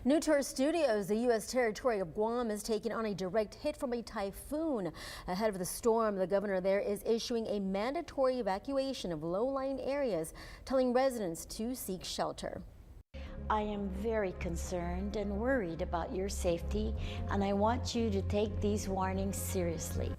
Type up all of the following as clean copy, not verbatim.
New to our studios, the U.S. territory of Guam is taking on a direct hit from a typhoon. Ahead of the storm, the governor there is issuing a mandatory evacuation of low-lying areas, telling residents to seek shelter. I am very concerned and worried about your safety, and I want you to take these warnings seriously.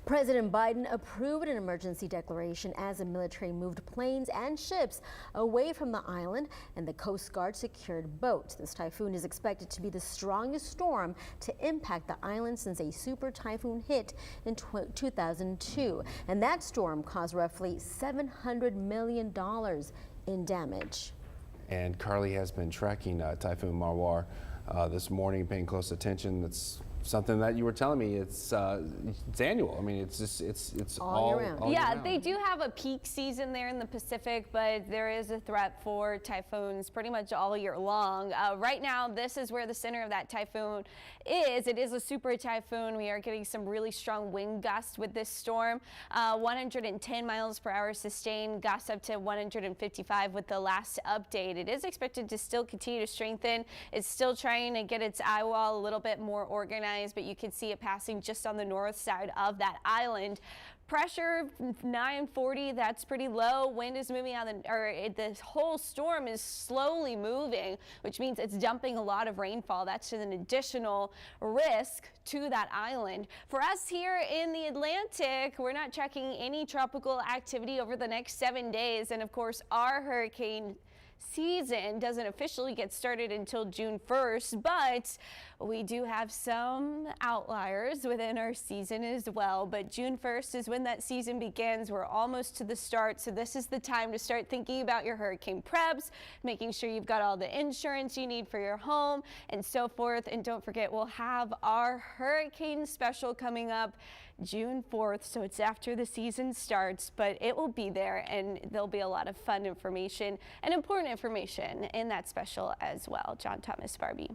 President Biden approved an emergency declaration as the military moved planes and ships away from the island, and the Coast Guard secured boats. This typhoon is expected to be the strongest storm to impact the island since a super typhoon hit in 2002. And that storm caused roughly $700 million in damage. And Carly has been tracking Typhoon Marwar this morning, paying close attention. That's something that you were telling me. It's annual. I mean, it's all year round. Yeah, they do have a peak season there in the Pacific, but there is a threat for typhoons pretty much all year long. Right now, this is where the center of that typhoon is. It is a super typhoon. We are getting some really strong wind gusts with this storm. 110 miles per hour sustained, gusts up to 155 with the last update. It is expected to still continue to strengthen. It's still trying to get its eye wall a little bit more organized, but you can see it passing just on the north side of that island. Pressure 940, that's pretty low. Wind is moving out, this whole storm is slowly moving, which means it's dumping a lot of rainfall. That's an additional risk to that island. For us here in the Atlantic, we're not tracking any tropical activity over the next 7 days. And of course, our hurricane season doesn't officially get started until June 1st, but we do have some outliers within our season as well. But June 1st is when that season begins. We're almost to the start, so this is the time to start thinking about your hurricane preps, making sure you've got all the insurance you need for your home and so forth. And don't forget, we'll have our hurricane special coming up June 4th, so it's after the season starts, but it will be there, and there'll be a lot of fun information and important information in that special as well. John Thomas, Barbie.